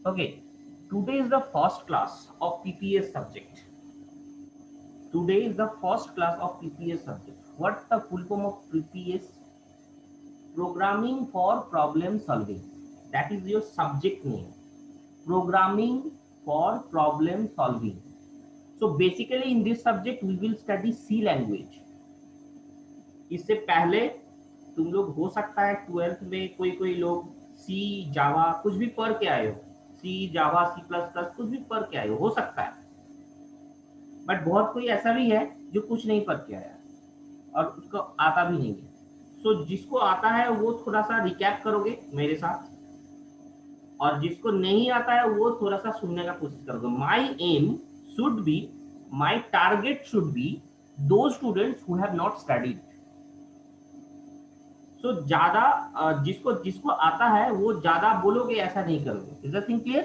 Okay, today is the first class of PPS subject. Today is the first class of PPS subject. What the full form of PPS? Programming for problem solving. That is your subject name. Programming for problem solving. So basically in this subject we will study C language. इससे पहले तुम लोग हो सकता है 12th में कोई कोई लोग सी जावा कुछ भी पढ़ के आए हो, सी जावा सी प्लस प्लस कुछ भी पढ़ के आए हो सकता है, बट बहुत कोई ऐसा भी है जो कुछ नहीं पढ़ के आया और उसको आता भी नहीं है। सो जिसको आता है वो थोड़ा सा रिकैप करोगे मेरे साथ, और जिसको नहीं आता है वो थोड़ा सा सुनने का कोशिश करोगे। My aim should be, my target should be to students who have not studied. So ज्यादा जिसको जिसको आता है वो ज्यादा बोलोगे ऐसा नहीं करोगे। Is the thing clear?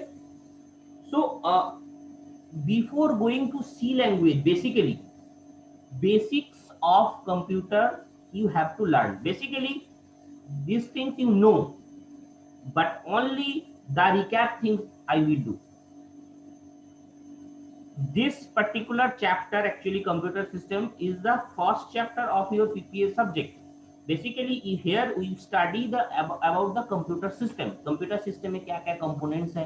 So before going to C language, basically basics of computer you have to learn. Basically these things you know, but only the recap things I will do. This particular chapter, actually computer system, is the first chapter of your PPA subject. Basically here we study the about the computer system. Computer system में क्या क्या components है,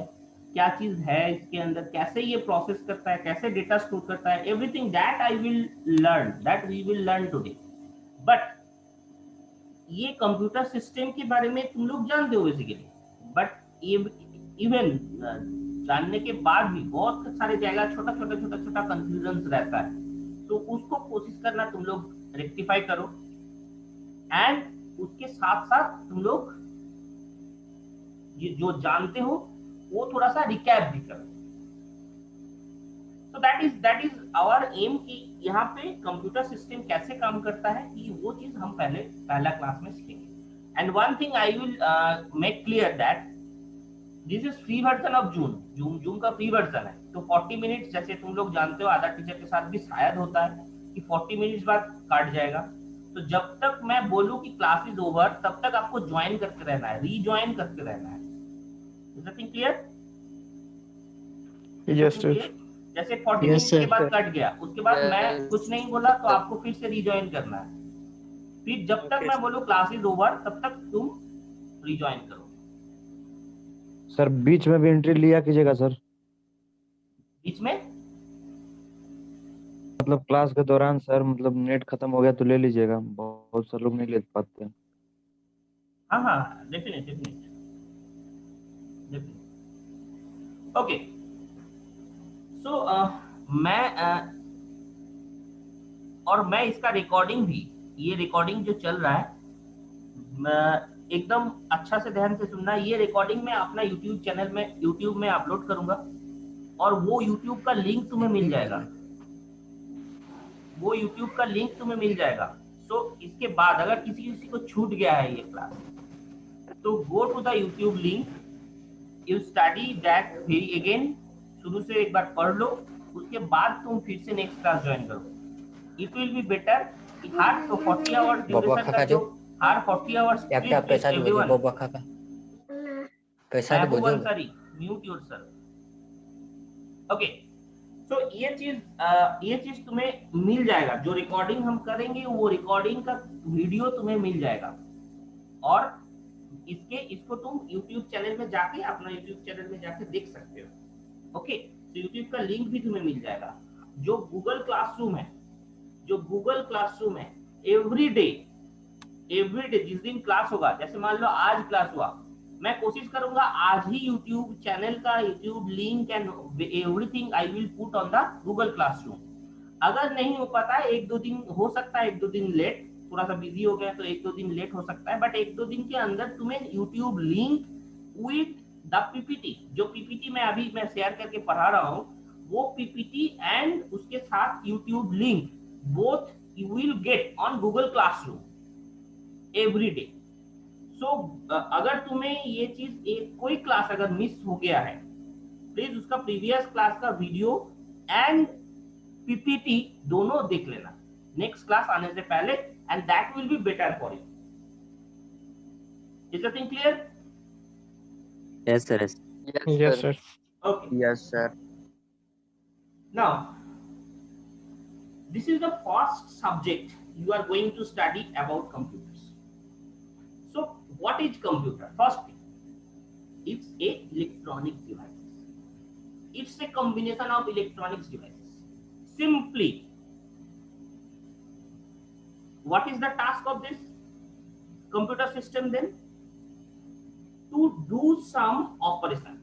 क्या चीज है इसके अंदर, कैसे ये प्रोसेस करता है, कैसे डेटा स्टोर करता है, everything that I will learn, that we will learn today. But ये कंप्यूटर सिस्टम के बारे में तुम लोग जानते हो बेसिकली, बट इवन जानने के बाद भी बहुत सारे जगह छोटा छोटा छोटा छोटा कंफ्यूजन रहता है, तो उसको कोशिश करना तुम लोग रेक्टिफाई करो, एंड उसके साथ साथ तुम लोग ये जो जानते हो वो थोड़ा सा रिकैप भी करो। तो दैट इज आवर एम कि यहाँ पे कंप्यूटर सिस्टम कैसे काम करता है कि वो चीज हम पहला क्लास में सीखेंगे। And one thing I will make clear that this is free version of zoom का फ्री वर्जन है। तो 40 मिनट्स जैसे तुम लोग जानते हो, अदर टीचर के साथ भी शायद होता है कि 40 मिनट्स बाद काट जाएगा। तो जब तक मैं बोलूं कि क्लास इज ओवर तब तक आपको ज्वाइन करके रहना है, रीज्वाइन करके रहना है। Is the thing clear? Yes, sir. जैसे 40 Yes, मिनट के sir. बाद कट गया, उसके बाद मैं कुछ नहीं बोला तो Yes. आपको फिर से रिज्वाइन करना है। फिर जब तक Okay, मैं sir. बोलूं क्लास इज ओवर तब तक तुम रिज्वाइन करो। सर बीच में भी एंट्री लिया कीजिएगा सर, बीच में मतलब क्लास के दौरान सर, मतलब नेट खत्म हो गया तो ले लीजिएगा, बहुत सारे लोग नहीं ले पाते हैं। हाँ हाँ, डेफिनेट ओके। सो मैं और मैं इसका रिकॉर्डिंग भी, ये रिकॉर्डिंग जो चल रहा है, एकदम अच्छा से ध्यान से सुनना। ये रिकॉर्डिंग मैं अपना यूट्यूब में अपलोड करूंगा, और वो यूट्यूब का लिंक तुम्हें मिल जाएगा, वो यूट्यूब का लिंक तुम्हें मिल जाएगा। सो इसके बाद अगर किसी को छूट गया है ये क्लास, तो go to the YouTube link, you study that very again, शुरू से एक बार पढ़ लो, उसके बाद तुम फिर से नेक्स्ट क्लास ज्वाइन करो। It will be better. Her 40 hours duration का जो हर 40 hours please everyone Mehboob Ansari mute yourself. Okay, तो ये चीज तुम्हें मिल जाएगा। जो रिकॉर्डिंग हम करेंगे वो रिकॉर्डिंग का वीडियो तुम्हें मिल जाएगा, और इसको तुम YouTube चैनल में जाके, अपना YouTube चैनल में जाके देख सकते हो। ओके, तो YouTube का लिंक भी तुम्हें मिल जाएगा। जो गूगल क्लासरूम है, एवरी डे जिस दिन क्लास होगा, जैसे मान लो आज क्लास हुआ, मैं कोशिश करूंगा आज ही यूट्यूब चैनल का YouTube link and everything I will put on the Google classroom. अगर नहीं हो पाता है, एक दो दिन हो सकता है, एक दो दिन लेट, थोड़ा सा बिजी हो गया तो एक दो दिन लेट हो सकता है, बट एक दो दिन के अंदर तुम्हें YouTube link with the PPT, जो पीपीटी मैं अभी मैं शेयर करके पढ़ा रहा हूँ, वो पीपीटी एंड उसके साथ YouTube link both you will get on Google classroom every day. So अगर तुम्हें ये चीज कोई क्लास अगर मिस हो गया है, प्लीज उसका प्रीवियस क्लास का वीडियो एंड पीपीटी दोनों देख लेना नेक्स्ट क्लास आने से पहले, and that will be better for you. Is the thing clear? Yes, sir. Yes. Yes, Yes, sir. sir. Okay. Yes, sir. Now, this is the first subject you are going to study about computers. So, what is computer? First thing, it's a electronic device. It's a combination of electronics devices. Simply, what is the task of this computer system then? To do some operation,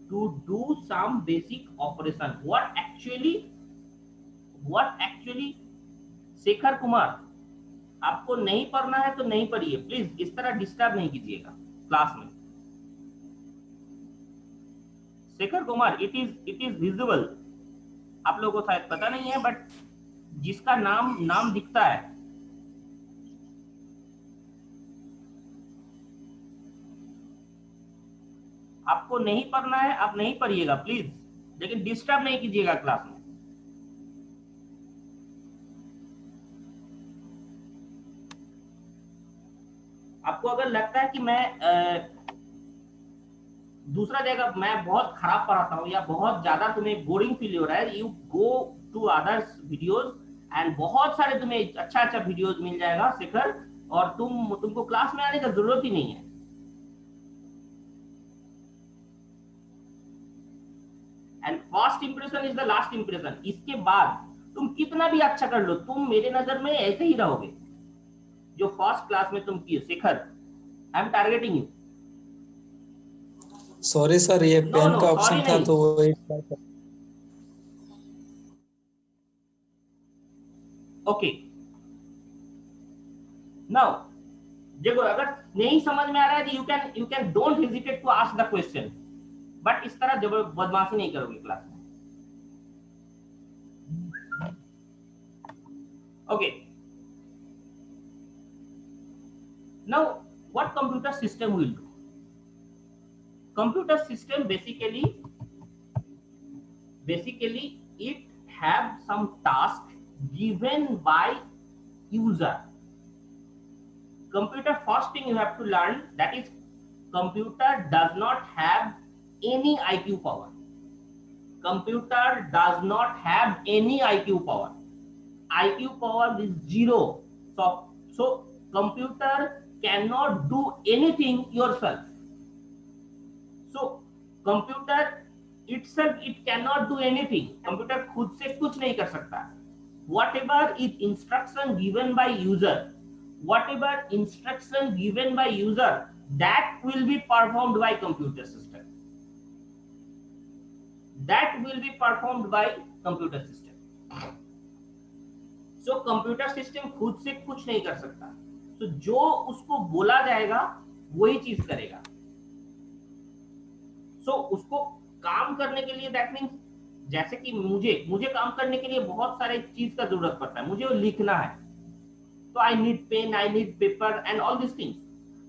to do some basic operation. What actually Shekhar Kumar, आपको नहीं पढ़ना है तो नहीं पढ़िए please, इस तरह disturb नहीं कीजिएगा क्लास में. Shekhar Kumar, it is visible, आप लोगों को शायद पता नहीं है बट जिसका नाम नाम दिखता है, आपको नहीं पढ़ना है आप नहीं पढ़िएगा प्लीज, लेकिन डिस्टर्ब नहीं कीजिएगा क्लास में. आपको अगर लगता है कि मैं दूसरा जगह मैं बहुत खराब पढ़ाता हूँ या बहुत ज्यादा तुम्हें बोरिंग फील हो रहा है, you go to others videos and बहुत सारे तुम्हें अच्छा अच्छा वीडियोस मिल जाएगा शेखर, और तुमको क्लास में आने का जरूरत ही नहीं है. And first impression is the last impression. इसके बाद तुम कितना भी अच्छा कर लो, तुम मेरे नजर में ऐसे ही रहोगे जो फर्स्ट क्लास में तुम किए. Shekhar, I am targeting you. Sorry sir, ये नो पेन नो का सॉरी ऑप्शन था नहीं. तो वही. ओके, नाउ देखो, अगर नहीं समझ में आ रहा है तो you can don't hesitate to ask the question, but इस तरह जबर बदमाशी नहीं करोगे क्लास में. Okay, now what computer system will do. Computer system basically it have some task given by user. Computer, first thing you have to learn, that is computer does not have any IQ power. Computer does not have any IQ power. IQ power is zero. So computer cannot do anything yourself. So computer itself it cannot do anything. Computer खुद से कुछ नहीं कर सकता. Whatever is instruction given by user, whatever instruction given by user, that will be performed by computer system. That will be performed by computer system. So computer system खुद से कुछ नहीं कर सकता. तो जो उसको बोला जाएगा वही चीज करेगा. उसको काम करने के लिए, दैट मीन्स जैसे कि मुझे काम करने के लिए बहुत सारे चीज का जरूरत पड़ता है. मुझे वो लिखना है तो I need pen, I need paper and all this things.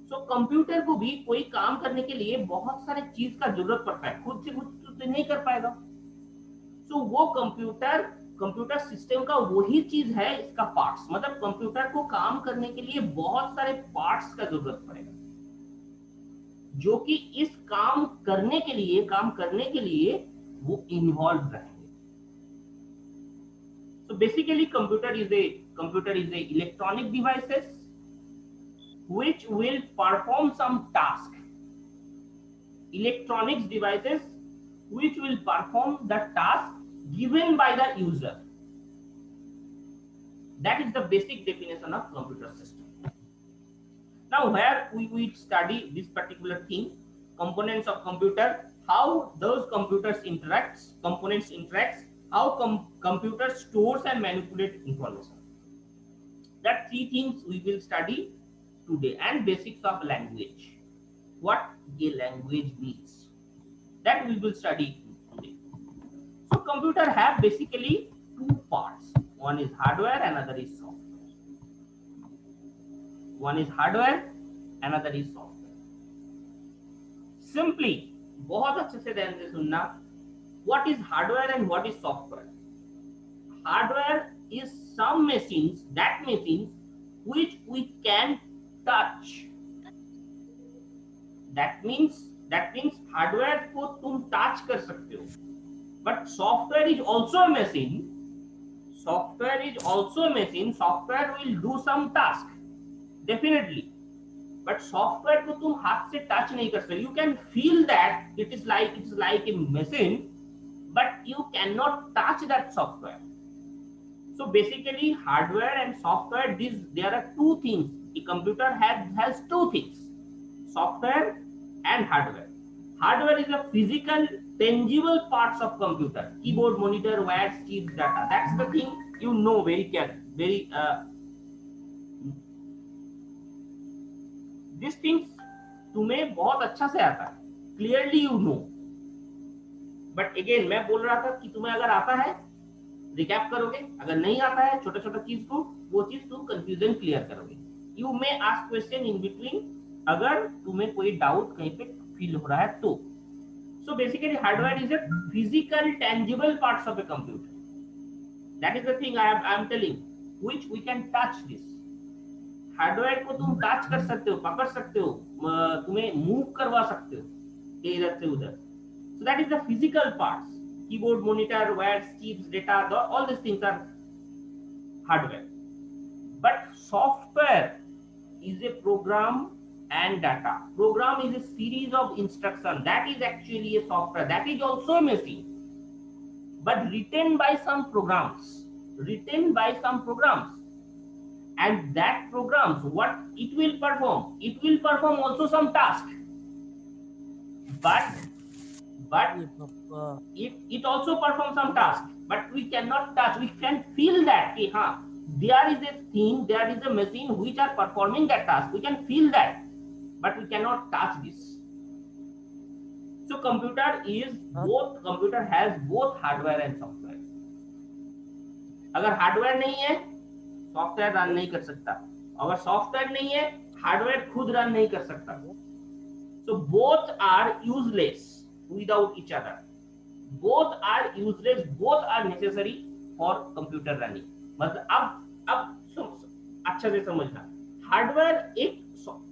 So computer को भी कोई काम करने के लिए बहुत सारे चीज का जरूरत पड़ता है, खुद से कुछ नहीं कर पाएगा. सो वो कंप्यूटर सिस्टम का वही चीज है इसका पार्ट्स. मतलब कंप्यूटर को काम करने के लिए बहुत सारे पार्ट्स का जरूरत पड़ेगा जो कि इस काम करने के लिए वो इन्वॉल्व रहेंगे. So basically computer is a electronic devices which will perform some task. Electronics devices which will perform the task given by the user. That is the basic definition of computer system. Now where we study this particular thing, components of computer, how those components interacts, how computer stores and manipulate information. That three things we will study today. And basics of language, what a language means, that we will study today. So computer have basically two parts. One is hardware, another is software. One is hardware, another is software. Simply, बहुत अच्छे से ध्यान से सुनना, what is hardware and what is software. Hardware is some machines which we can touch. That means that means hardware को तुम touch कर सकते हो, but software is also a machine, software is also a machine, software will do some task definitely, but software को तुम हाथ से touch नहीं कर सकते. You can feel that it is like a machine, but you cannot touch that software. So basically hardware and software, these there are two things. A computer has two things, software and hardware. Hardware is a physical tangible parts of computer, keyboard, monitor, wires, chips, data. That's the thing you know very carefully, very these things तुम्हें बहुत अच्छा से आता है, clearly you know. But again मैं बोल रहा था कि तुम्हें अगर आता है रिकैप करोगे, अगर नहीं आता है छोटा छोटा चीज को, वो चीज तुम कंफ्यूजन क्लियर करोगे. You may ask question in between अगर तुम्हें कोई डाउट कहीं पे फील हो रहा है तो. So basically hardware is a physical tangible parts of a computer. That is the thing I am telling, which we can touch this. Hardware को तुम टच कर सकते हो, पकड़ सकते हो, तुम्हें मूव करवा सकते हो इधर से उधर. सो that is the physical parts. Keyboard, monitor, wires, chips, data, all these things are hardware. But software is a program and data. Program is a series of instructions. That is actually a software. That is also a machine, but written by some programs. Written by some programs. And that programs, what it will perform? It will perform also some task. But it also performs some task, but we cannot touch. We can feel that there is a thing, there is a machine which are performing that task. We can feel that, but we cannot touch this. So computer has both hardware and software. अगर hardware नहीं है software run नहीं कर सकता, अगर software नहीं है hardware खुद रन नहीं कर सकता. So both are useless without each other. Both are useless, both are necessary for computer running. मतलब अब अच्छा से समझना, हार्डवेयर एक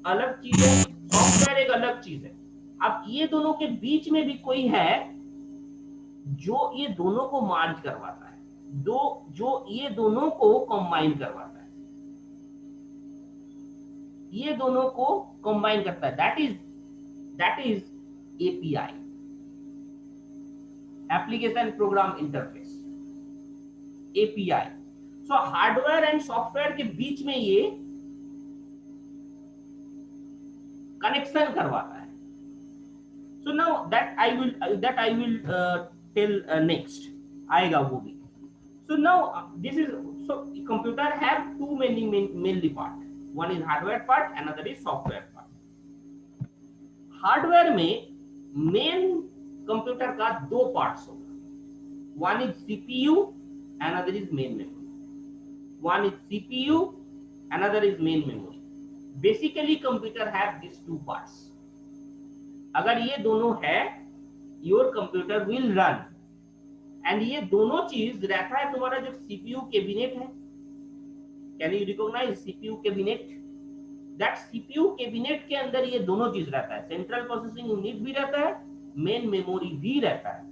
अलग चीज है, सॉफ्टवेयर एक अलग चीज है. अब ये दोनों के बीच में भी कोई है जो ये दोनों को मर्ज करवाता है, जो ये दोनों को कंबाइन करवाता है, ये दोनों को कंबाइन करता है. That is API, application program interface, API. So hardware and software के बीच में ये कनेक्शन करवाता है. So now that I will tell next आएगा वो भी. So now this is, so computer have two mainly part. One is hardware part, another is software part. Hardware में main computer का दो पार्ट्स होगा. One is CPU, another is main memory. One is CPU, another is main memory. Basically computer have this two parts. अगर ये दोनों है your computer will run. And ये दोनों चीज रहता है तुम्हारा जो सीपीयू कैबिनेट है. Can you recognise CPU cabinet? That CPU cabinet के अंदर ये दोनों चीज रहता है. सेंट्रल प्रोसेसिंग यूनिट भी रहता है, मेन मेमोरी भी रहता है.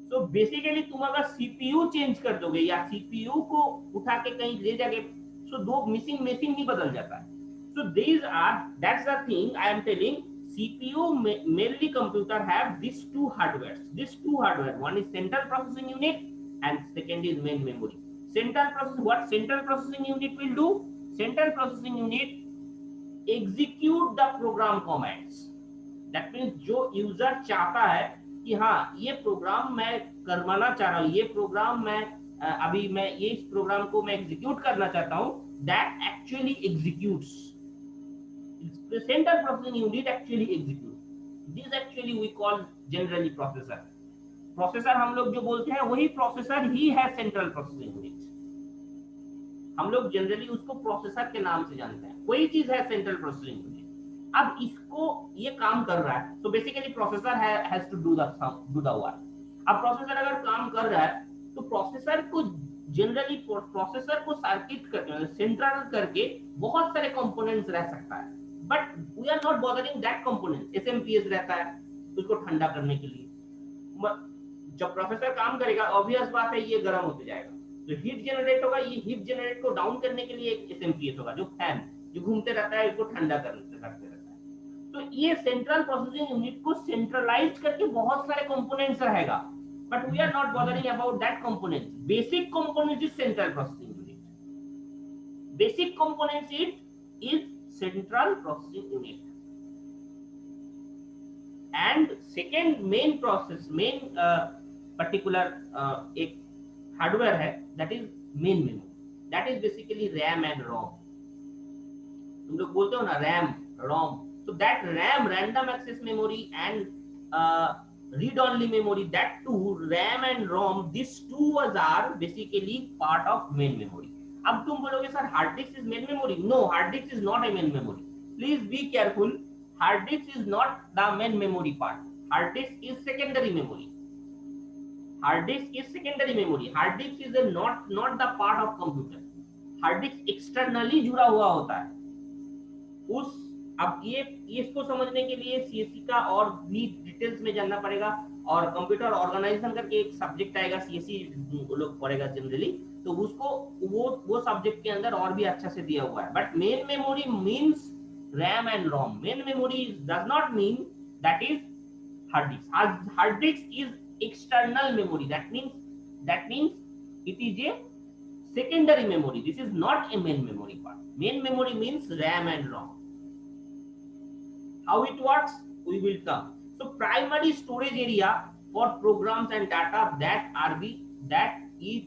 तो बेसिकली तुम अगर सीपीयू चेंज कर दोगे या सीपीयू को उठा के कहीं ले जाके, सो दो मशीन ही बदल जाता है. सो that's the thing I am telling. CPU mainly computer have these two hardware. One is central processing unit and second is main memory. What central processing unit will do? Central processing unit execute the program commands. That means जो user चाहता है कि हाँ ये programme मैं करवाना चाह रहा हूँ, ये प्रोग्राम मैं ये इस प्रोग्राम को मैं एग्जीक्यूट करना चाहता हूँ, that actually executes. The central processing unit actually executes. This actually we call generally processor. Processor हम लोग जो बोलते हैं वही प्रोसेसर ही है सेंट्रल प्रोसेसिंग यूनिट. हम लोग जनरली उसको प्रोसेसर के नाम से जानते हैं, वही चीज है सेंट्रल प्रोसेसिंग यूनिट. अब इसको ये काम कर रहा है, तो basically processor has to do the work. अब प्रोसेसर अगर काम कर रहा है तो प्रोसेसर को जनरली प्रोसेसर को सर्किट करके सेंट्रल करके बहुत सारे कंपोनेंट्स रह सकता है. But we are not bothering that component. SMPS रहता है उसको ठंडा करने के लिए। जब प्रोसेसर काम करेगा ऑब्वियस बात है ये गर्म होते जाएगा, जो हीट जनरेट होगा ये हीट जनरेट को डाउन करने के लिए एक एसएमपीएस होगा, जो फैन जो घूमते रहता है इसको ठंडा करते रहता है। तो ये सेंट्रल प्रोसेसिंग यूनिट को सेंट्रलाइज करके बहुत सारे कंपोनेंट्स रहेगा, but we are not bothering about that components. Basic component is central processing unit, basic components it is central processing unit. And second main process main particular एक hardware है that is main memory, that is basically RAM and ROM. तुम लोग बोलते हो ना RAM ROM, so that RAM, random access memory, and read only memory, that too RAM and ROM, these two are basically part of main memory. अब तुम बोलोगे sir hard disk is main memory, no hard disk is not a main memory, please be careful. Hard disk is not the main memory part, hard disk is secondary memory, hard disk is secondary memory, hard disk is not the part of computer. Hard disk externally जुड़ा हुआ होता है उस। अब ये इसको समझने के लिए सीएससी का और भी डिटेल्स में जानना पड़ेगा, और कंप्यूटर ऑर्गेनाइजेशन करके एक सब्जेक्ट आएगा सीएससी लोग पढ़ेगा जनरली, तो उसको वो सब्जेक्ट के अंदर और भी अच्छा से दिया हुआ है। But main memory means RAM and ROM, main memory does not mean that is hard disk. Hard disk is external memory, that means it is a secondary memory, this is not a main memory part। main memory means RAM and ROM। how it works we will come। so primary storage area for programs and data that is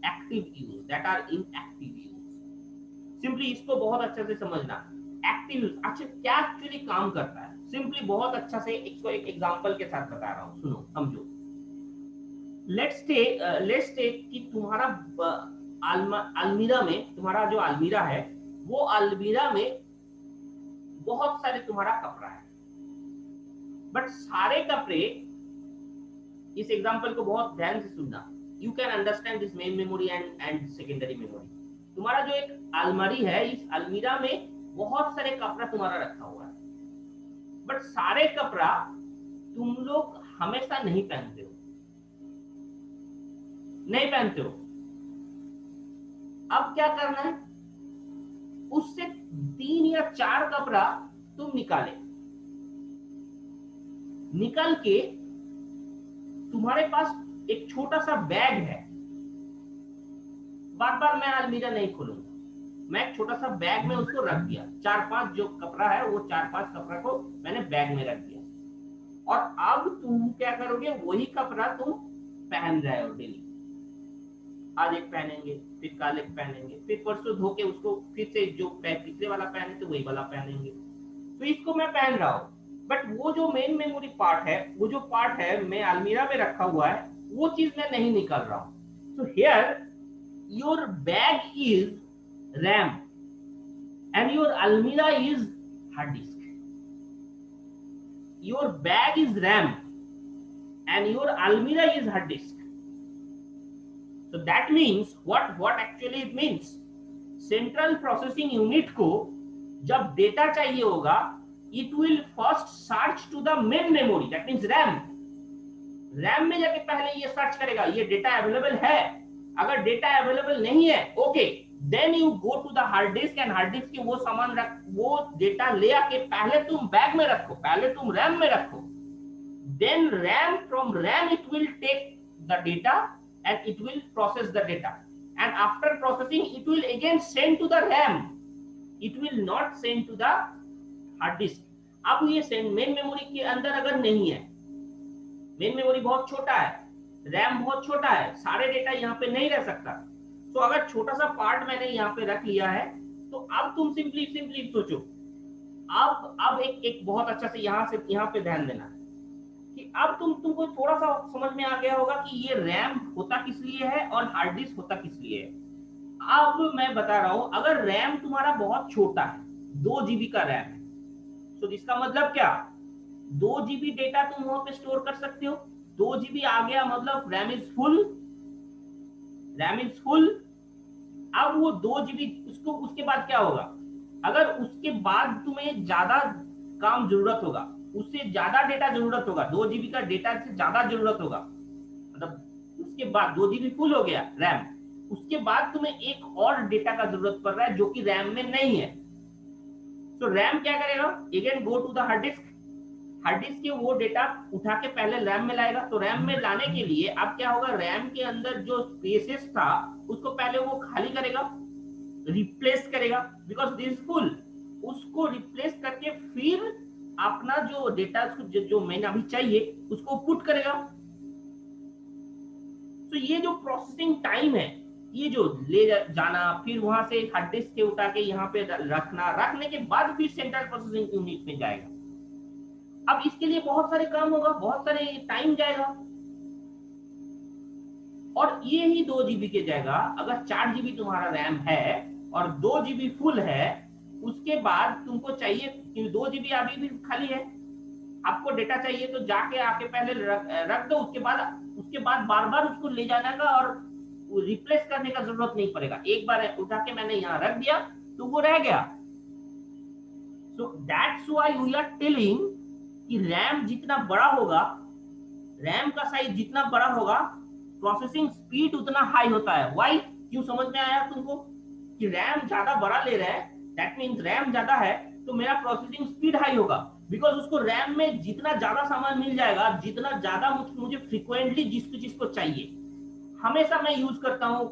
active use, that are in active use। Simply इसको बहुत अच्छे से समझना। Active use अच्छा क्या actually काम करता है, सिंपली बहुत अच्छा से इसको एक एग्जांपल के साथ बता रहा हूँ, सुनो समझो। लेट्स टेक कि तुम्हारा अलमीरा में, तुम्हारा जो अलमीरा है वो अलमीरा में बहुत सारे तुम्हारा कपड़ा है, बट सारे कपड़े, इस एग्जांपल को बहुत ध्यान से सुनना, you can understand this main memory and secondary memory. तुम्हारा जो एक अलमारी है, इस अलमीरा में बहुत सारे कपड़ा तुम्हारा रखा हुआ है, बट सारे कपड़ा तुम लोग हमेशा नहीं पहनते हो, नहीं पहनते हो। अब क्या करना है, उससे 3 या 4 कपड़ा तुम निकाल के तुम्हारे पास एक छोटा सा बैग है। बार बार मैं अलमीरा नहीं खोलूंगा, मैं एक छोटा सा बैग में उसको रख दिया, 4-5 जो कपड़ा है वो 4-5 कपड़ा को मैंने बैग में रख दिया, और अब तुम क्या करोगे, वही कपड़ा तुम पहन रहे हो डेली। आज एक पहनेंगे, फिर कल एक पहनेंगे, फिर परसों धो के उसको फिर से जो पिछले वाला पहने थे वही वाला पहनेंगे, तो इसको मैं पहन रहा हूँ। बट वो जो मेन मेमोरी पार्ट है, वो जो पार्ट है मैं अलमीरा में रखा हुआ है, वो चीज मैं नहीं निकाल रहा हूँ। So here your bag is RAM and your almirah is hard disk. Your bag is RAM and your almirah is hard disk. So that means what actually it means, central processing unit को जब डेटा चाहिए होगा, it will first search to the main memory, that means RAM। RAM में जाके पहले ये search करेगा ये डेटा अवेलेबल है, अगर डेटा अवेलेबल नहीं है okay, then you go to the hard disk and hard disk की वो सामान रख, वो डेटा ले आके पहले तुम बैग में रखो, पहले तुम RAM में रखो, then RAM, from RAM it will take the data and it will process the data, and after processing it will again send to the RAM, it will not send to the hard disk। अब ये main memory के अंदर अगर नहीं है, main memory बहुत छोटा है, रैम बहुत छोटा है, सारे डेटा यहाँ पे नहीं रह सकता, तो अगर छोटा सा पार्ट मैंने यहाँ पे रख लिया है, तो अब तुम सिंपली सोचो, अब एक बहुत अच्छा से यहाँ पे ध्यान देना कि अब तुमको थोड़ा सा समझ में आ गया होगा कि ये रैम होता किस लिए है और हार्ड डिस्क होता किस लिए है। अब मैं बता रहा हूं, अगर रैम तुम्हारा बहुत छोटा है, 2 जीबी का रैम है, तो इसका मतलब क्या, 2 जीबी डेटा तुम वहां पे स्टोर कर सकते हो, 2 जीबी आ गया मतलब RAM is full, RAM is full. अब वो 2 जीबी उसके बाद क्या होगा, अगर उसके बाद तुम्हें ज्यादा काम जरूरत होगा, उससे ज्यादा डेटा जरूरत होगा, 2 GB का डेटा से ज्यादा जरूरत होगा, मतलब उसके बाद 2 GB फुल हो गया रैम, उसके बाद तुम्हें एक और डेटा का जरूरत पड़ रहा है जो कि रैम में नहीं है, तो रैम क्या करेगा, again go to the hard disk, hard disk के वो डेटा उठा के पहले रैम में लाएगा। तो रैम में लाने के लिए अब क्या होगा, रैम के अंदर जो स्पेसेस था उसको पहले वो खाली करेगा, रिप्लेस करेगा, बिकॉज दिस इज फुल, उसको रिप्लेस करके फिर अपना जो डेटा जो मैंने अभी चाहिए उसको पुट करेगा। तो ये जो प्रोसेसिंग टाइम है, ये जो ले जाना, फिर वहां से हार्ड डिस्क से उठा के यहाँ पे रखना, रखने के बाद फिर सेंट्रल प्रोसेसिंग यूनिट में जाएगा। अब इसके लिए बहुत सारे काम होगा, बहुत सारे टाइम जाएगा, और ये ही 2 GB के जगह अगर 4 GB तुम्हारा रैम है और 2 GB फुल है, उसके बाद तुमको चाहिए, क्योंकि 2 GB अभी भी खाली है, आपको डेटा चाहिए तो जाके आके पहले रख दो, उसके बाद बार बार उसको ले जाने का और रिप्लेस करने का जरूरत नहीं पड़ेगा, एक बार उठा के मैंने यहाँ रख दिया तो वो रह गया। So that's why we are telling कि रैम जितना बड़ा होगा, रैम का साइज जितना बड़ा होगा, प्रोसेसिंग स्पीड उतना हाई होता है। वाई, क्यों, समझ में आया तुमको कि रैम ज्यादा बड़ा ले रहा है, दैट मीन्स रैम ज्यादा है तो मेरा प्रोसेसिंग स्पीड हाई होगा, बिकॉज उसको रैम में जितना ज्यादा सामान मिल जाएगा, जितना ज्यादा मुझे फ्रिक्वेंटली जिस चीज को चाहिए, हमेशा मैं यूज करता हूँ,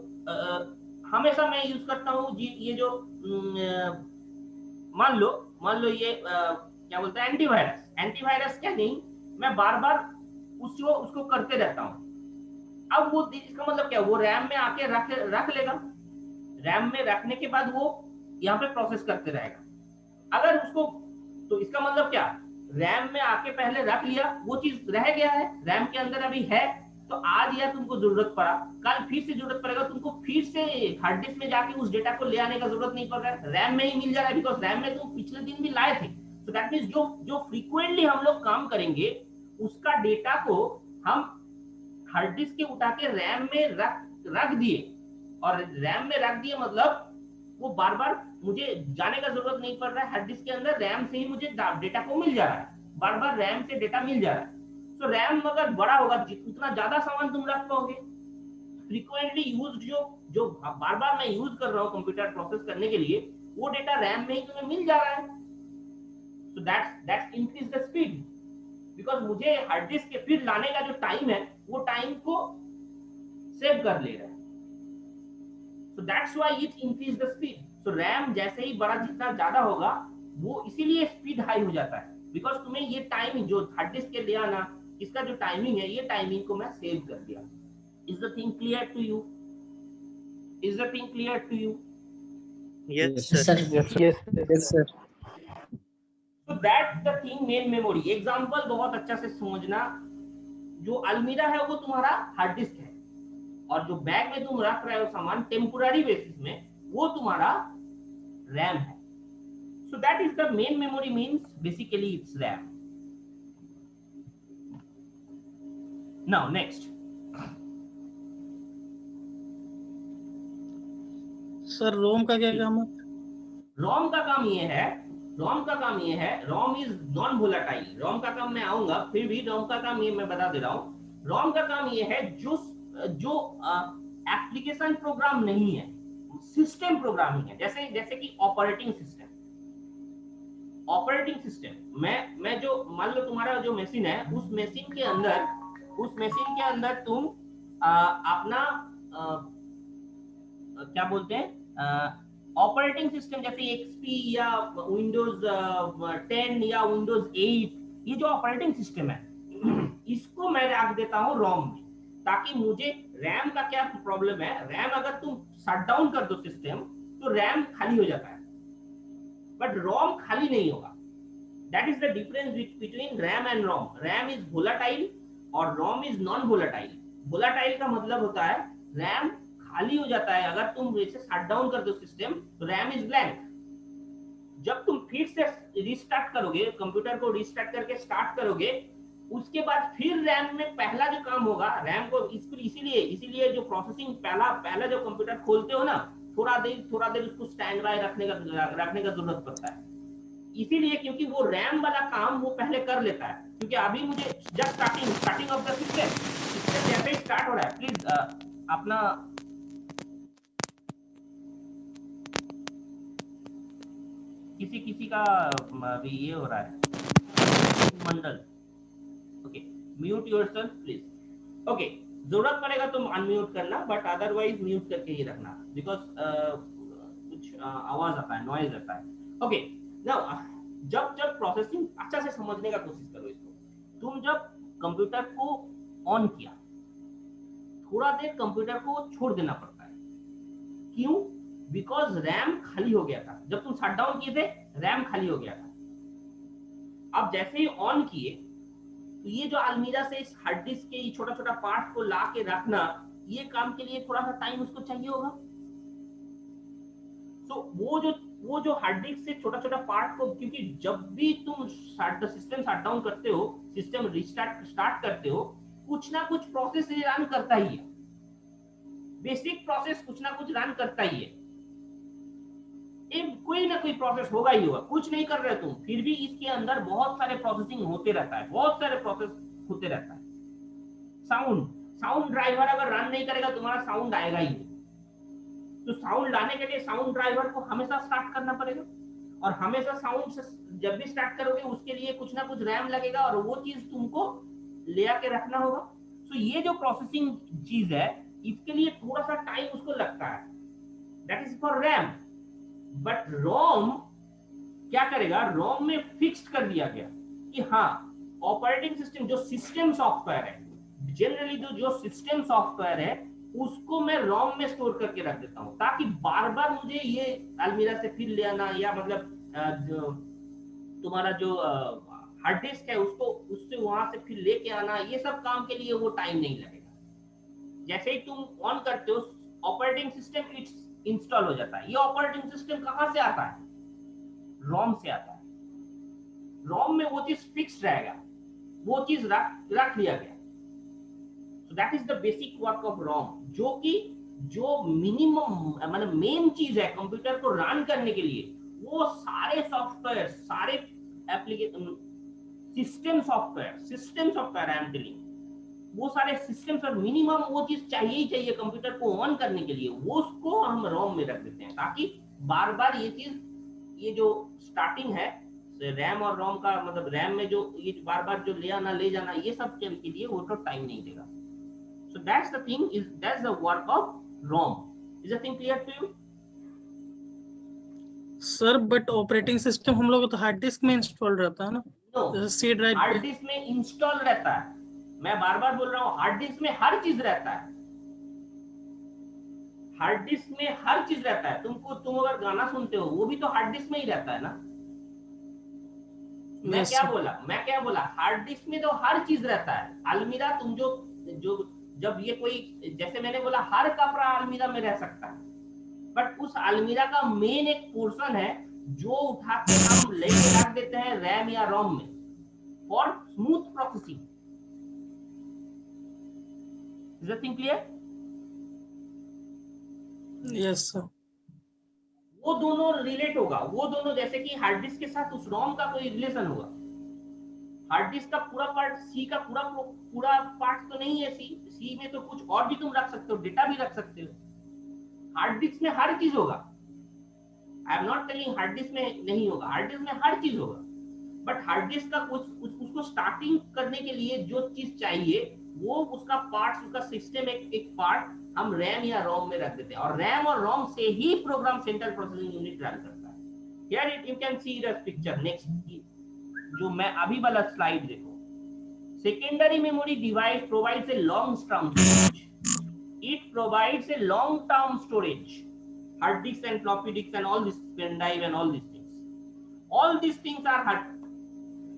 हमेशा मैं यूज करता हूँ ये जो मान लो, ये क्या बोलते हैं, एंटीवायरस, एंटीवायरस क्या नहीं, मैं बार बार उसको उसको करते रहता हूँ। अब वो इसका मतलब क्या, वो रैम में आके रख लेगा, रैम में रखने के बाद वो यहाँ पे प्रोसेस करते रहेगा। अगर उसको, तो इसका मतलब क्या, रैम में आके पहले रख लिया, वो चीज रह गया है, रैम के अंदर अभी है, तो आज या तुमको जरूरत पड़ा, कल फिर से जरूरत पड़ेगा तुमको, फिर से हार्ड डिस्क में जाके उस डेटा को ले आने का जरूरत नहीं पड़ रहा है, रैम में ही मिल जा रहा है, बिकॉज रैम में तुम पिछले दिन भी लाए थे। तो दैट मीन्स जो जो फ्रीक्वेंटली हम लोग काम करेंगे उसका डेटा को हम हार्ड डिस्क के उठा के रैम में रख दिए, और रैम में रख दिए मतलब वो बार बार मुझे जाने का जरूरत नहीं पड़ रहा है, हार्ड डिस्क के अंदर रैम से ही मुझे डेटा को मिल जा रहा है, बार बार रैम से डेटा मिल जा रहा है। तो रैम अगर बड़ा होगा उतना ज्यादा सामान तुम रख पाओगे, फ्रीक्वेंटली यूज जो जो बार बार मैं यूज कर रहा हूँ कंप्यूटर प्रोसेस करने के लिए, वो डेटा रैम में ही तुम्हें मिल जा रहा है। तो that's increase the speed, because मुझे हार्ड डिस्क के फिर लाने का जो टाइम है वो टाइम को सेव कर ले रहा है। So that's why it increase the speed. So RAM जैसे ही बड़ा जितना ज्यादा होगा वो इसीलिए स्पीड हाई हो जाता है, बिकॉज तुम्हें ये टाइम जो हार्ड डिस्क के लिए आना, इसका जो टाइमिंग है, ये टाइमिंग को मैं सेव कर दिया। Is the thing clear to you? Is the thing clear to you? Yes, Yes, sir. yes, Yes, yes, sir. So that's the thing, main memory. Example बहुत अच्छा से समझना, जो अलमीरा है वो तुम्हारा हार्ड डिस्क है, और जो बैग में तुम रख रहे हो सामान टेम्पोररी बेसिस में, वो तुम्हारा रैम है। So that is the main memory, means basically it's RAM. Now next, sir ROM का क्या काम है? ROM का काम ये है, ROM का काम ये है, ROM is non volatile. ROM का काम मैं आऊंगा, फिर भी ROM का काम ये मैं बता दे रहा हूँ। ROM का काम ये है जो जो एप्लीकेशन प्रोग्राम नहीं है, सिस्टम प्रोग्रामिंग है, जैसे जैसे कि ऑपरेटिंग सिस्टम। ऑपरेटिंग सिस्टम मैं जो मान लो तुम्हारा जो मशीन है, उस मशीन के अंदर तुम अपना क्या बोलते हैं, ऑपरेटिंग सिस्टम, जैसे एक्सपी या विंडोज 10 या विंडोज 8, ये जो ऑपरेटिंग सिस्टम है इसको मैं रख देता हूँ रोम में, ताकि मुझे रैम का क्या प्रॉब्लम है, रैम अगर तुम शट डाउन कर दो सिस्टम तो रैम खाली हो जाता है, बट रोम खाली नहीं होगा। That is the difference between RAM and ROM. RAM is volatile और ROM is non volatile. Volatile का मतलब होता है रैम खाली हो जाता है, अगर तुम इसे शट डाउन कर दो सिस्टम तो रैम इज ब्लैंक। जब तुम फिर से रिस्टार्ट करोगे, कंप्यूटर को रिस्टार्ट करके स्टार्ट करोगे, उसके बाद फिर रैम में पहला जो काम होगा, रैम को इसीलिए जो प्रोसेसिंग पहला जो कंप्यूटर खोलते हो ना, थोड़ा देर उसको स्टैंड बाय रखने का जरूरत पड़ता है। इसीलिए क्योंकि वो रैम वाला काम वो पहले कर लेता है, क्योंकि अभी मुझे just starting of the system जैसे ही स्टार्ट हो रहा है। प्लीज अपना किसी का अभी ये हो रहा है Mandal. Okay, mute yourself please. Okay, जरूरत पड़ेगा तो अनम्यूट करना, बट अदरवाइज म्यूट करके ही रखना, बिकॉज कुछ आवाज आता है, नॉइज आता है। ओके, नाउ जब प्रोसेसिंग अच्छा से समझने का कोशिश करो इसको। तुम जब कंप्यूटर को ऑन किया, थोड़ा देर कंप्यूटर को छोड़ देना पड़ता है। क्यों? बिकॉज रैम खाली हो गया था। जब तुम शट डाउन किए थे, रैम खाली हो गया था। अब जैसे ही ऑन किए, तो ये जो अलमीरा से इस हार्ड डिस्क के छोटा छोटा पार्ट को ला के रखना, ये काम के लिए थोड़ा सा टाइम उसको चाहिए होगा। तो वो जो हार्ड डिस्क से छोटा छोटा पार्ट को, क्योंकि जब भी तुम सिस्टम शट डाउन करते हो, सिस्टम स्टार्ट करते हो, कुछ ना कुछ प्रोसेस रन करता ही है। बेसिक प्रोसेस कुछ ना कुछ रन करता ही है। कोई ना कोई प्रोसेस होगा ही होगा। कुछ नहीं कर रहे तुम, फिर भी इसके अंदर बहुत सारे प्रोसेसिंग होते रहता है, बहुत सारे प्रोसेस होते रहता है। साउंड ड्राइवर अगर रन नहीं करेगा, तुम्हारा साउंड आएगा ही नहीं। तो साउंड लाने के लिए साउंड ड्राइवर को हमेशा स्टार्ट करना पड़ेगा, और हमेशा साउंड से जब भी स्टार्ट करोगे उसके लिए कुछ ना कुछ रैम लगेगा, और वो चीज तुमको ले आके रखना होगा। तो ये जो प्रोसेसिंग चीज है, इसके लिए थोड़ा सा टाइम उसको लगता है, that is for RAM. But ROM क्या करेगा? रोम में फिक्स्ड कर दिया गया कि हाँ, ऑपरेटिंग सिस्टम जो सिस्टम सॉफ्टवेयर है, जनरली जो सिस्टम सॉफ्टवेयर है, उसको मैं रोम में स्टोर करके रख देता हूं, ताकि बार बार मुझे ये अलमीरा से फिर ले आना, या मतलब जो तुम्हारा जो हार्ड डिस्क है उसको उससे वहां से फिर लेके आना, ये सब काम के लिए वो टाइम नहीं लगेगा। जैसे ही तुम ऑन करते हो, ऑपरेटिंग सिस्टम इट्स इंस्टॉल हो जाता है। ये ऑपरेटिंग सिस्टम कहां से आता है? रोम से आता है। रोम में वो चीज फिक्स्ड रहेगा, वो चीज रख लिया गया। So that is the basic work of ROM, जो मिनिमम मतलब मेन चीज है कंप्यूटर को रन करने के लिए। वो सारे सॉफ्टवेयर, सारे application, system software I am telling, वो सारे सिस्टम्स और मिनिमम वो चीज चाहिए ही चाहिए कंप्यूटर को ऑन करने के लिए, वो उसको हम रोम में रख देते हैं, ताकि बार बार ये चीज, ये जो स्टार्टिंग है रैम और रोम का, मतलब रैम में जो ये बार बार जो ले आना ले जाना, ये सब के लिए वो तो टाइम नहीं देगा। So that's the thing, is that's the work of ROM. Is the thing clear to you? Sir but operating system हम लोग तो हार्ड डिस्क में इंस्टॉल रहता है ना, नो, जैसे सी ड्राइव हार्ड पे। डिस्क में इंस्टॉल रहता है। मैं बार बार बोल रहा हूँ, हार्ड डिस्क में हर चीज रहता है। हार्ड डिस्क में हर चीज रहता है। तुम अगर गाना सुनते हो, वो भी तो हार्ड डिस्क में ही रहता है ना। मैं यस क्या सर। बोला? हार्ड डिस्क में तो हर चीज रहता है। अलमीरा तुम जो जो जब ये कोई, जैसे मैंने बोला, हर कपड़ा अलमीरा में रह सकता है, बट उस अलमीरा का मेन एक पोर्शन है जो उठा के हम लेके रख देते हैं रैम या रोम में, for smooth processing. Is the thing clear? Yes sir. वो दोनों रिलेट होगा, वो दोनों जैसे कि हार्ड डिस्क के साथ उस रोम का कोई रिलेशन होगा। हार्ड डिस्क का पूरा पार्ट, सी का पूरा पार्ट तो नहीं है। सी में तो कुछ और भी तुम रख सकते हो, डेटा भी रख सकते हो। हार्ड डिस्क में हर चीज होगा। I am not telling hard disk में नहीं होगा, हार्ड डिस्क में हर चीज होगा। बट हार्ड डिस्क का उसको स्टार्टिंग करने के लिए जो चीज चाहिए, वो उसका पार्ट, उसका सिस्टम एक पार्ट हम रैम या रोम में रख देते हैं, और रैम और रोम से ही program central processing unit run करता है। Here you can see the picture. Next जो मैं अभी वाला स्लाइड देखो, secondary memory device provides a long term storage. It provides a long term storage. Hard disk and floppy disk and all this pen drive and all these things. All these things are hard.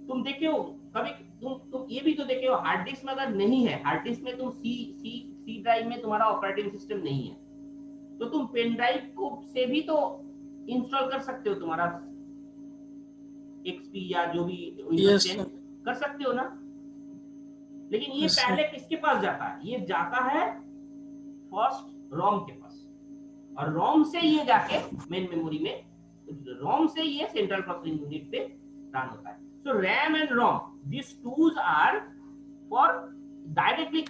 तुम देखे हो कभी, तुम ये भी तो देखे हो, हार्ड डिस्क में अगर नहीं है, हार्ड डिस्क में तुम सी ड्राइव में तुम्हारा ऑपरेटिंग सिस्टम नहीं है, तो तुम पेन ड्राइव को से भी तो इंस्टॉल कर सकते हो तुम्हारा एक्सपी या जो भी यस विंडोज 10 सर। कर सकते हो ना। लेकिन ये Yes, पहले sir. किसके पास जाता है? ये जाता है फर्स्ट रोम के पास, और रोम से ये जाके मेन मेमोरी में, रोम से ये सेंट्रल प्रोसेसिंग यूनिट पे रन होता है. So RAM and ROM, these tools are for directly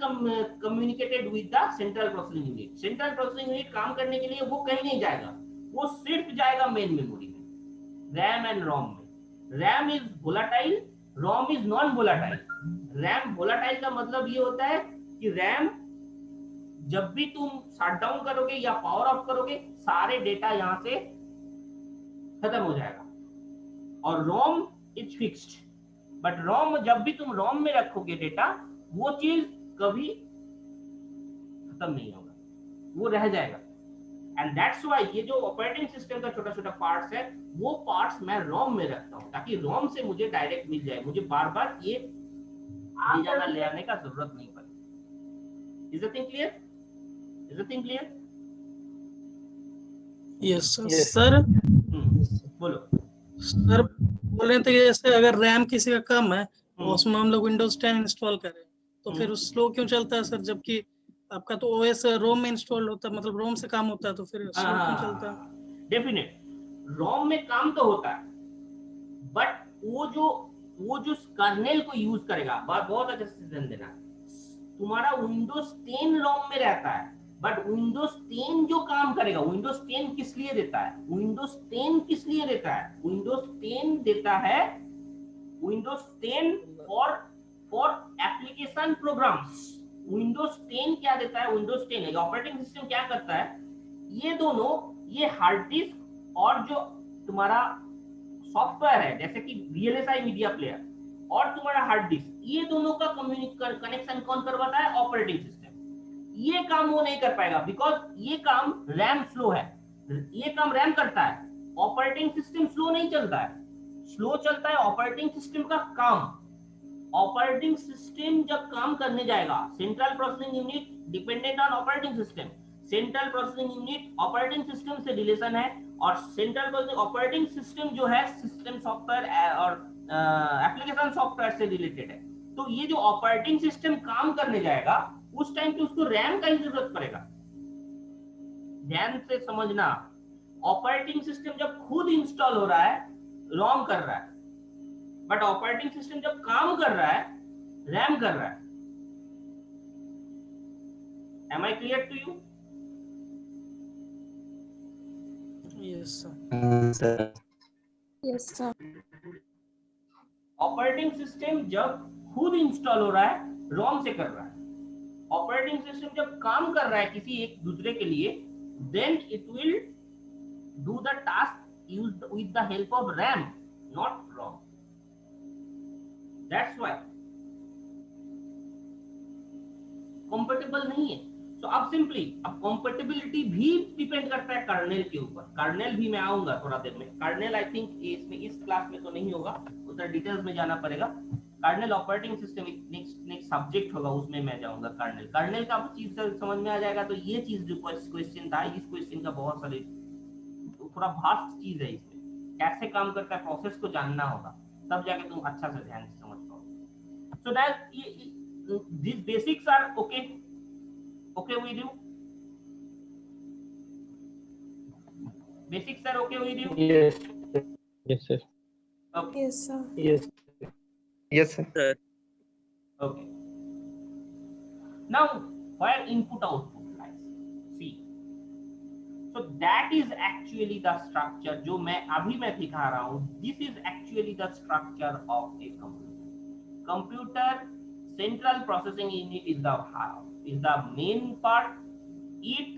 communicated with the central processing unit. Central processing unit काम करने के लिए वो कहीं नहीं जाएगा, वो सिर्फ जाएगा मेन मेमोरी में, रैम एंड रोम में. RAM is volatile, ROM is non volatile. RAM volatile का मतलब ये होता है कि रैम जब भी तुम शट डाउन करोगे या पावर ऑफ करोगे, सारे डेटा यहां से खत्म हो जाएगा. और रोम इज फिक्स्ड, बट रोम जब भी तुम रोम में रखोगे डेटा, वो चीज कभी खत्म नहीं होगा, वो रह जाएगा. एंड दैट्स व्हाई ये जो ऑपरेटिंग सिस्टम का छोटा छोटा पार्ट्स है, वो पार्ट्स मैं रोम में रखता हूँ, ताकि रोम से मुझे डायरेक्ट मिल जाए, मुझे बार बार ये ले जाना ले आने का जरूरत नहीं पड़े. Is the thing clear? Is the thing clear? Yes sir. बोलो सर बोल रहे थे कि जैसे अगर रैम किसी का कम है तो हम्म. उसमें हम लोग विंडोज 10 इंस्टॉल करें तो फिर स्लो क्यों चलता है सर, जबकि आपका तो ओएस रोम में इंस्टॉल होता है, मतलब रोम से काम होता है, तो फिर स्लो क्यों चलता है? डेफिनेट रोम में काम तो होता है, बट वो जो कर्नेल को यूज करेगा, बहुत अच्छे से ध्यान देना. तुम्हारा विंडोज 10 रोम में रहता है, बट विंडोज 10 जो काम करेगा, विंडोज 10 किस लिए देता है? विंडोज 10 किस लिए देता है? विंडोज 10 देता है, Windows 10 for application programs. Windows 10 क्या देता है? विंडोज 10 ऑपरेटिंग सिस्टम क्या करता है, ये दोनों, ये हार्ड डिस्क और जो तुम्हारा सॉफ्टवेयर है जैसे कि VLSI मीडिया प्लेयर और तुम्हारा हार्ड डिस्क, ये दोनों का कनेक्शन कौन करवाता है? Operating system. ये काम वो नहीं कर पाएगा, बिकॉज ये काम रैम स्लो है, ये काम रैम करता है, ऑपरेटिंग सिस्टम स्लो नहीं चलता है. स्लो चलता है ऑपरेटिंग सिस्टम का काम. ऑपरेटिंग सिस्टम जब काम करने जाएगा, central processing unit dependent on operating system. Central processing unit operating system से रिलेशन है, और सेंट्रल प्रोसेसिंग ऑपरेटिंग सिस्टम जो है सिस्टम सॉफ्टवेयर और एप्लीकेशन सॉफ्टवेयर से रिलेटेड है. तो ये जो ऑपरेटिंग सिस्टम काम करने जाएगा, उस टाइम पे उसको रैम का ही जरूरत पड़ेगा. ध्यान से समझना, ऑपरेटिंग सिस्टम जब खुद इंस्टॉल हो रहा है, रोम कर रहा है, बट ऑपरेटिंग सिस्टम जब काम कर रहा है, रैम कर रहा है. Am I clear to you? Yes sir. Yes sir. Operating system जब खुद इंस्टॉल हो रहा है, रोम से कर रहा है. ऑपरेटिंग सिस्टम जब काम कर रहा है किसी एक दूसरे के लिए, then it will do the task used with the help of RAM, not ROM. That's why compatible नहीं है. तो अब सिंपली, अब कंपैटिबिलिटी भी डिपेंड करता है कर्नेल के ऊपर. कर्नेल भी मैं आऊंगा थोड़ा देर में. कर्नेल आई थिंक इसमें इस क्लास में तो नहीं होगा, उधर डिटेल्स में जाना पड़ेगा. Kernel operating system next subject होगा, उसमें मैं जाऊंगा. कर्नेल का चीज समझ में आ जाएगा. तो ये चीज क्वेश्चन था, इस क्वेश्चन का बहुत सारे, थोड़ा भास्ट चीज है, इसमें कैसे काम करता है प्रोसेस को जानना होगा, तब जाके तुम अच्छा से ध्यान से समझ पाओगे. So that this basics are okay with you? Basics are okay with you? Yes. Yes, sir. Okay. Yes sir. Yes. Yes, sir. Okay. Now, where input output lies? See. So that is actually the structure जो मैं अभी दिखा रहा हूँ. This is actually the structure of a computer. Computer central processing unit is the main part. It